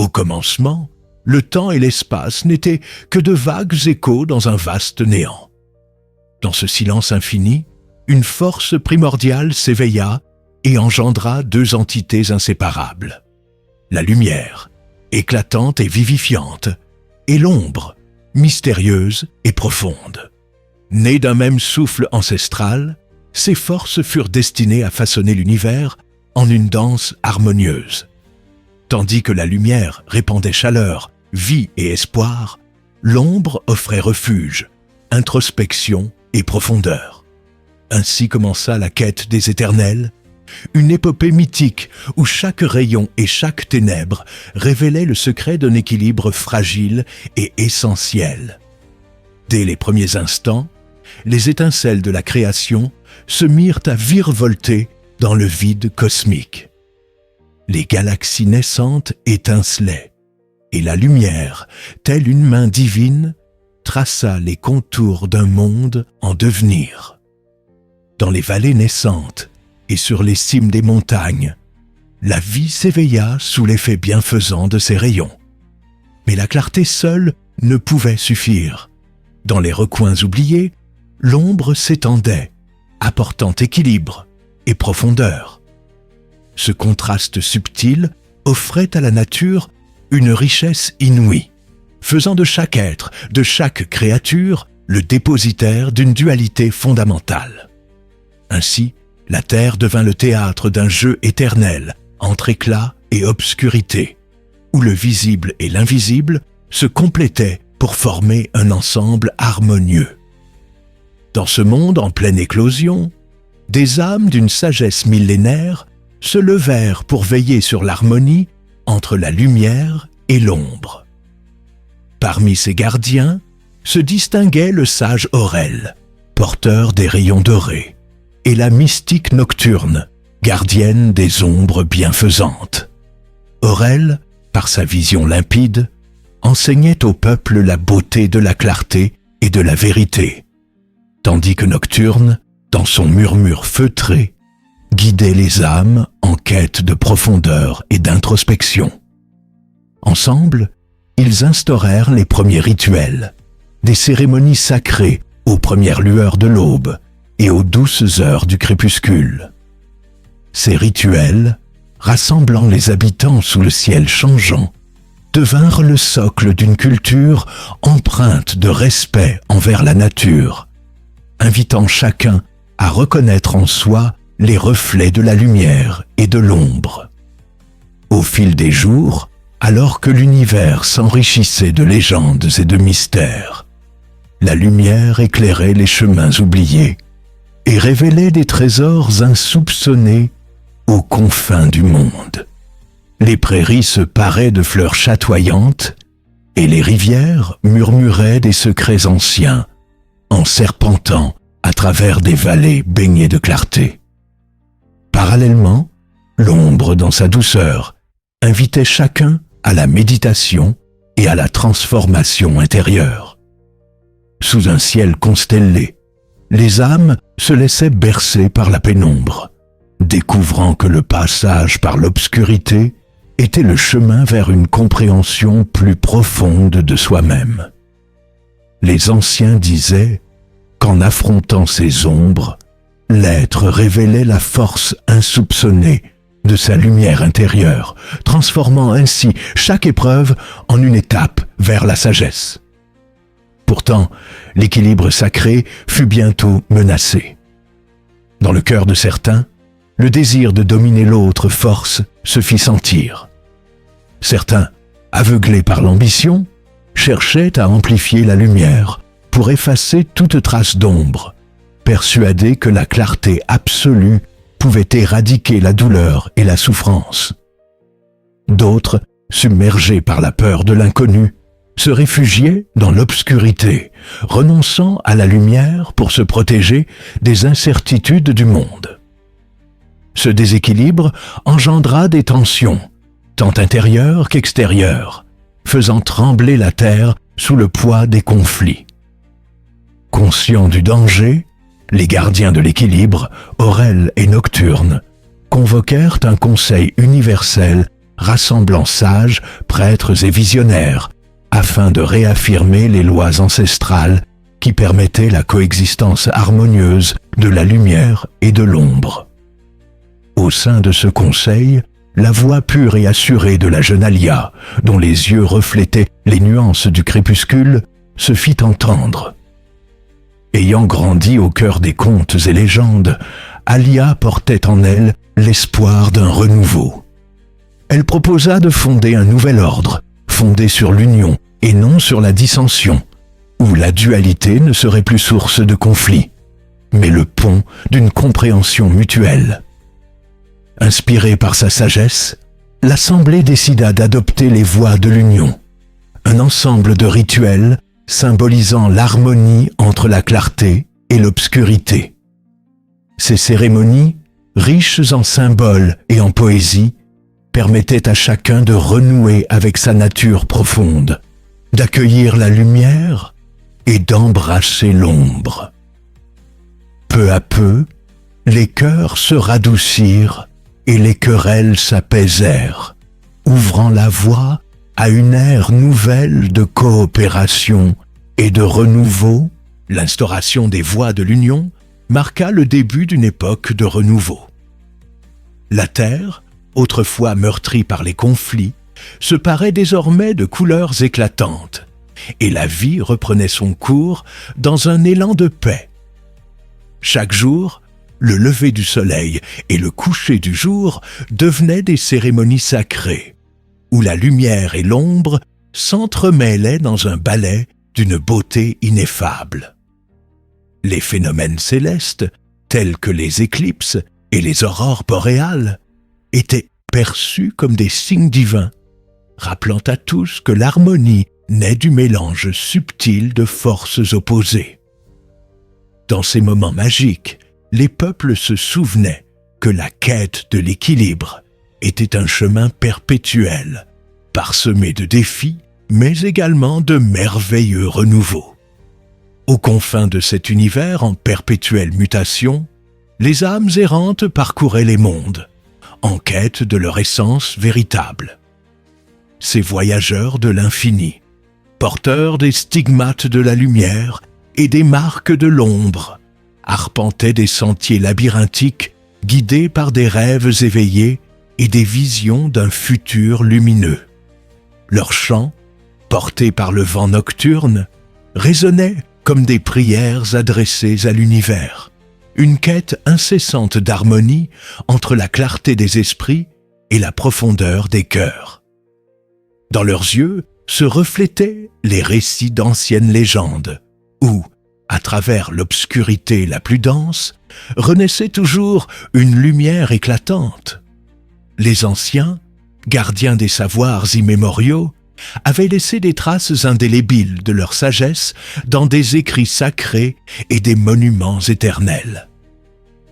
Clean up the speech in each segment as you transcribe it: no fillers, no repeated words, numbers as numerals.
Au commencement, le temps et l'espace n'étaient que de vagues échos dans un vaste néant. Dans ce silence infini, une force primordiale s'éveilla et engendra deux entités inséparables. La lumière, éclatante et vivifiante, et l'ombre, mystérieuse et profonde. Nées d'un même souffle ancestral, ces forces furent destinées à façonner l'univers en une danse harmonieuse. Tandis que la lumière répandait chaleur, vie et espoir, l'ombre offrait refuge, introspection et profondeur. Ainsi commença la quête des éternels, une épopée mythique où chaque rayon et chaque ténèbre révélait le secret d'un équilibre fragile et essentiel. Dès les premiers instants, les étincelles de la création se mirent à virevolter dans le vide cosmique. Les galaxies naissantes étincelaient, et la lumière, telle une main divine, traça les contours d'un monde en devenir. Dans les vallées naissantes et sur les cimes des montagnes, la vie s'éveilla sous l'effet bienfaisant de ses rayons. Mais la clarté seule ne pouvait suffire. Dans les recoins oubliés, l'ombre s'étendait, apportant équilibre et profondeur. Ce contraste subtil offrait à la nature une richesse inouïe, faisant de chaque être, de chaque créature, le dépositaire d'une dualité fondamentale. Ainsi, la terre devint le théâtre d'un jeu éternel entre éclat et obscurité, où le visible et l'invisible se complétaient pour former un ensemble harmonieux. Dans ce monde en pleine éclosion, des âmes d'une sagesse millénaire se levèrent pour veiller sur l'harmonie entre la lumière et l'ombre. Parmi ces gardiens se distinguait le sage Aurel, porteur des rayons dorés, et la mystique Nocturne, gardienne des ombres bienfaisantes. Aurel, par sa vision limpide, enseignait au peuple la beauté de la clarté et de la vérité, tandis que Nocturne, dans son murmure feutré, guidait les âmes en quête de profondeur et d'introspection. Ensemble, ils instaurèrent les premiers rituels, des cérémonies sacrées aux premières lueurs de l'aube et aux douces heures du crépuscule. Ces rituels, rassemblant les habitants sous le ciel changeant, devinrent le socle d'une culture empreinte de respect envers la nature, invitant chacun à reconnaître en soi les reflets de la lumière et de l'ombre. Au fil des jours, alors que l'univers s'enrichissait de légendes et de mystères, la lumière éclairait les chemins oubliés et révélait des trésors insoupçonnés aux confins du monde. Les prairies se paraient de fleurs chatoyantes et les rivières murmuraient des secrets anciens en serpentant à travers des vallées baignées de clarté. Parallèlement, l'ombre dans sa douceur invitait chacun à la méditation et à la transformation intérieure. Sous un ciel constellé, les âmes se laissaient bercer par la pénombre, découvrant que le passage par l'obscurité était le chemin vers une compréhension plus profonde de soi-même. Les anciens disaient qu'en affrontant ces ombres, l'être révélait la force insoupçonnée de sa lumière intérieure, transformant ainsi chaque épreuve en une étape vers la sagesse. Pourtant, l'équilibre sacré fut bientôt menacé. Dans le cœur de certains, le désir de dominer l'autre force se fit sentir. Certains, aveuglés par l'ambition, cherchaient à amplifier la lumière pour effacer toute trace d'ombre, persuadés que la clarté absolue pouvait éradiquer la douleur et la souffrance. D'autres, submergés par la peur de l'inconnu, se réfugiaient dans l'obscurité, renonçant à la lumière pour se protéger des incertitudes du monde. Ce déséquilibre engendra des tensions, tant intérieures qu'extérieures, faisant trembler la terre sous le poids des conflits. Conscients du danger, les gardiens de l'équilibre, Aurel et Nocturne, convoquèrent un conseil universel rassemblant sages, prêtres et visionnaires, afin de réaffirmer les lois ancestrales qui permettaient la coexistence harmonieuse de la lumière et de l'ombre. Au sein de ce conseil, la voix pure et assurée de la jeune Alia, dont les yeux reflétaient les nuances du crépuscule, se fit entendre. Ayant grandi au cœur des contes et légendes, Alia portait en elle l'espoir d'un renouveau. Elle proposa de fonder un nouvel ordre, fondé sur l'union et non sur la dissension, où la dualité ne serait plus source de conflit, mais le pont d'une compréhension mutuelle. Inspirée par sa sagesse, l'Assemblée décida d'adopter les voies de l'union, un ensemble de rituels symbolisant l'harmonie entre la clarté et l'obscurité. Ces cérémonies, riches en symboles et en poésie, permettaient à chacun de renouer avec sa nature profonde, d'accueillir la lumière et d'embrasser l'ombre. Peu à peu, les cœurs se radoucirent et les querelles s'apaisèrent, ouvrant la voie à une ère nouvelle de coopération et de renouveau. L'instauration des voies de l'union marqua le début d'une époque de renouveau. La terre, autrefois meurtrie par les conflits, se parait désormais de couleurs éclatantes, et la vie reprenait son cours dans un élan de paix. Chaque jour, le lever du soleil et le coucher du jour devenaient des cérémonies sacrées, où la lumière et l'ombre s'entremêlaient dans un ballet d'une beauté ineffable. Les phénomènes célestes, tels que les éclipses et les aurores boréales, étaient perçus comme des signes divins, rappelant à tous que l'harmonie naît du mélange subtil de forces opposées. Dans ces moments magiques, les peuples se souvenaient que la quête de l'équilibre était un chemin perpétuel, parsemé de défis, mais également de merveilleux renouveaux. Aux confins de cet univers en perpétuelle mutation, les âmes errantes parcouraient les mondes, en quête de leur essence véritable. Ces voyageurs de l'infini, porteurs des stigmates de la lumière et des marques de l'ombre, arpentaient des sentiers labyrinthiques guidés par des rêves éveillés et des visions d'un futur lumineux. Leurs chants, portés par le vent nocturne, résonnaient comme des prières adressées à l'univers, une quête incessante d'harmonie entre la clarté des esprits et la profondeur des cœurs. Dans leurs yeux se reflétaient les récits d'anciennes légendes, où, à travers l'obscurité la plus dense, renaissait toujours une lumière éclatante. Les anciens, gardiens des savoirs immémoriaux, avaient laissé des traces indélébiles de leur sagesse dans des écrits sacrés et des monuments éternels.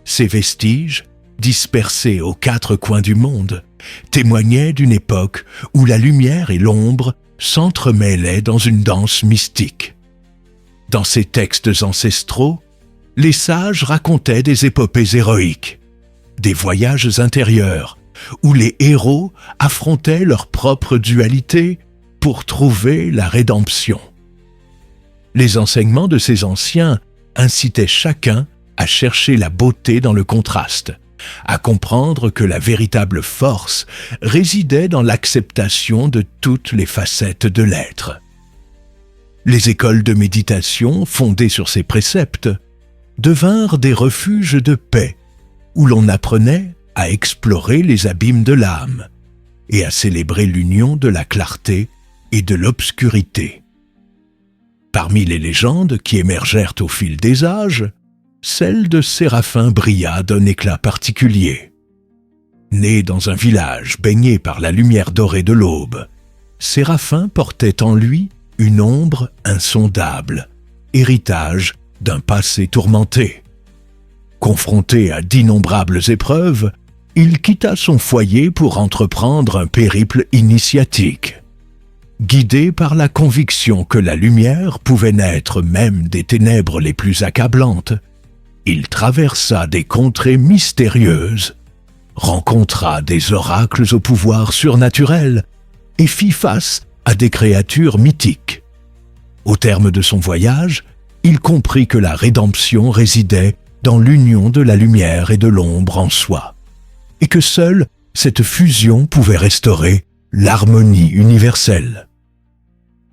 Ces vestiges, dispersés aux quatre coins du monde, témoignaient d'une époque où la lumière et l'ombre s'entremêlaient dans une danse mystique. Dans ces textes ancestraux, les sages racontaient des épopées héroïques, des voyages intérieurs, où les héros affrontaient leur propre dualité pour trouver la rédemption. Les enseignements de ces anciens incitaient chacun à chercher la beauté dans le contraste, à comprendre que la véritable force résidait dans l'acceptation de toutes les facettes de l'être. Les écoles de méditation, fondées sur ces préceptes, devinrent des refuges de paix, où l'on apprenait à explorer les abîmes de l'âme et à célébrer l'union de la clarté et de l'obscurité. Parmi les légendes qui émergèrent au fil des âges, celle de Séraphin brilla d'un éclat particulier. Né dans un village baigné par la lumière dorée de l'aube, Séraphin portait en lui une ombre insondable, héritage d'un passé tourmenté. Confronté à d'innombrables épreuves, il quitta son foyer pour entreprendre un périple initiatique. Guidé par la conviction que la lumière pouvait naître même des ténèbres les plus accablantes, il traversa des contrées mystérieuses, rencontra des oracles au pouvoir surnaturel et fit face à des créatures mythiques. Au terme de son voyage, il comprit que la rédemption résidait dans l'union de la lumière et de l'ombre en soi, et que seule cette fusion pouvait restaurer l'harmonie universelle.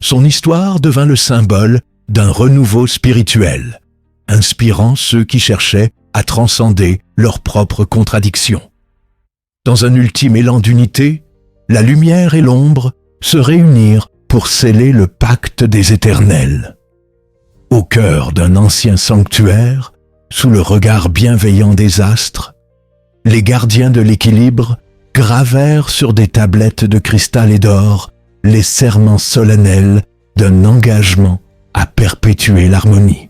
Son histoire devint le symbole d'un renouveau spirituel, inspirant ceux qui cherchaient à transcender leurs propres contradictions. Dans un ultime élan d'unité, la lumière et l'ombre se réunirent pour sceller le pacte des éternels. Au cœur d'un ancien sanctuaire, sous le regard bienveillant des astres, les gardiens de l'équilibre gravèrent sur des tablettes de cristal et d'or les serments solennels d'un engagement à perpétuer l'harmonie.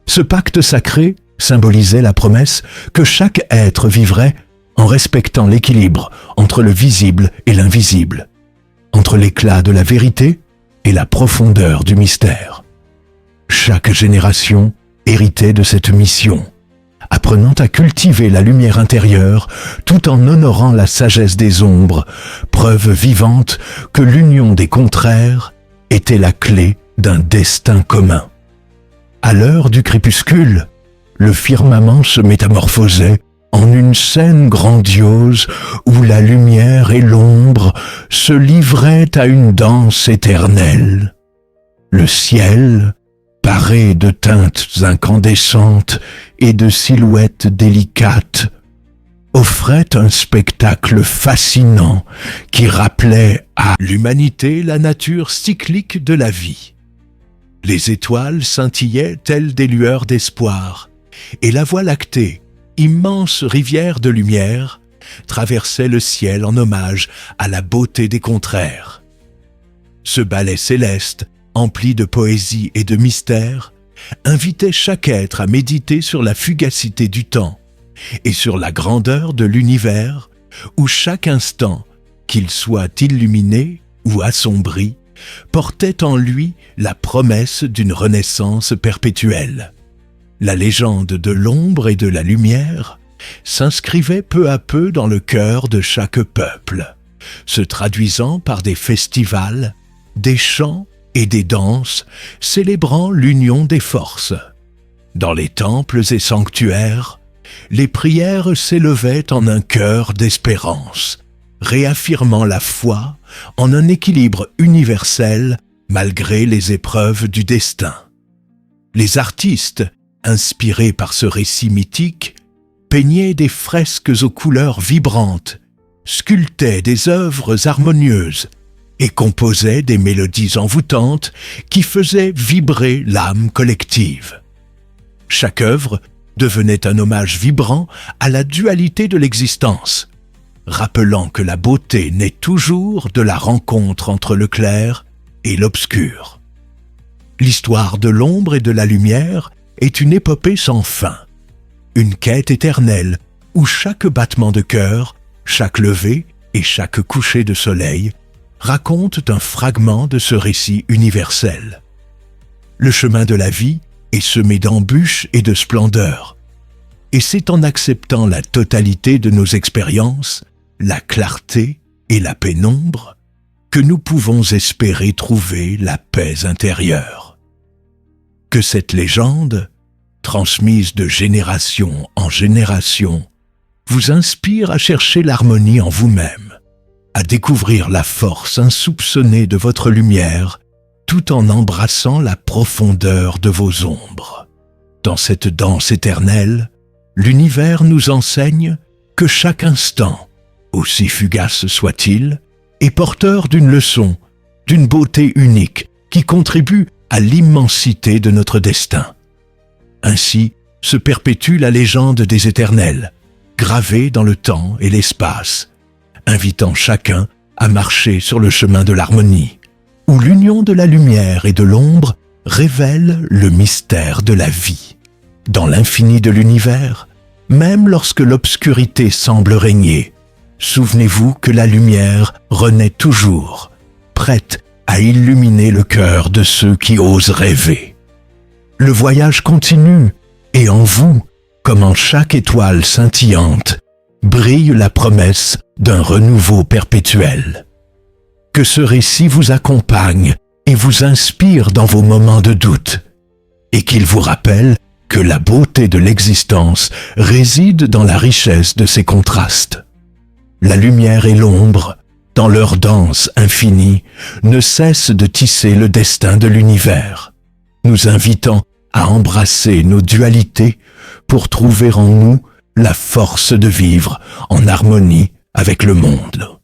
Ce pacte sacré symbolisait la promesse que chaque être vivrait en respectant l'équilibre entre le visible et l'invisible, entre l'éclat de la vérité et la profondeur du mystère. Chaque génération héritait de cette mission, apprenant à cultiver la lumière intérieure tout en honorant la sagesse des ombres, preuve vivante que l'union des contraires était la clé d'un destin commun. À l'heure du crépuscule, le firmament se métamorphosait en une scène grandiose où la lumière et l'ombre se livraient à une danse éternelle. Le ciel, paré de teintes incandescentes et de silhouettes délicates, offrait un spectacle fascinant qui rappelait à l'humanité la nature cyclique de la vie. Les étoiles scintillaient telles des lueurs d'espoir, et la Voie lactée, immense rivière de lumière, traversait le ciel en hommage à la beauté des contraires. Ce ballet céleste, empli de poésie et de mystère, invitait chaque être à méditer sur la fugacité du temps et sur la grandeur de l'univers où chaque instant, qu'il soit illuminé ou assombri, portait en lui la promesse d'une renaissance perpétuelle. La légende de l'ombre et de la lumière s'inscrivait peu à peu dans le cœur de chaque peuple, se traduisant par des festivals, des chants et des danses célébrant l'union des forces. Dans les temples et sanctuaires, les prières s'élevaient en un chœur d'espérance, réaffirmant la foi en un équilibre universel malgré les épreuves du destin. Les artistes, inspirés par ce récit mythique, peignaient des fresques aux couleurs vibrantes, sculptaient des œuvres harmonieuses et composaient des mélodies envoûtantes qui faisaient vibrer l'âme collective. Chaque œuvre devenait un hommage vibrant à la dualité de l'existence, rappelant que la beauté naît toujours de la rencontre entre le clair et l'obscur. L'histoire de l'ombre et de la lumière est une épopée sans fin, une quête éternelle où chaque battement de cœur, chaque lever et chaque coucher de soleil racontent un fragment de ce récit universel. Le chemin de la vie est semé d'embûches et de splendeurs, et c'est en acceptant la totalité de nos expériences, la clarté et la pénombre, que nous pouvons espérer trouver la paix intérieure. Que cette légende, transmise de génération en génération, vous inspire à chercher l'harmonie en vous-même, à découvrir la force insoupçonnée de votre lumière, tout en embrassant la profondeur de vos ombres. Dans cette danse éternelle, l'univers nous enseigne que chaque instant, aussi fugace soit-il, est porteur d'une leçon, d'une beauté unique qui contribue à l'immensité de notre destin. Ainsi se perpétue la légende des éternels, gravée dans le temps et l'espace, invitant chacun à marcher sur le chemin de l'harmonie, où l'union de la lumière et de l'ombre révèle le mystère de la vie. Dans l'infini de l'univers, même lorsque l'obscurité semble régner, souvenez-vous que la lumière renaît toujours, prête à illuminer le cœur de ceux qui osent rêver. Le voyage continue, et en vous, comme en chaque étoile scintillante, brille la promesse d'un renouveau perpétuel. Que ce récit vous accompagne et vous inspire dans vos moments de doute, et qu'il vous rappelle que la beauté de l'existence réside dans la richesse de ses contrastes. La lumière et l'ombre, dans leur danse infinie, ne cessent de tisser le destin de l'univers, nous invitant à embrasser nos dualités pour trouver en nous la force de vivre en harmonie avec le monde.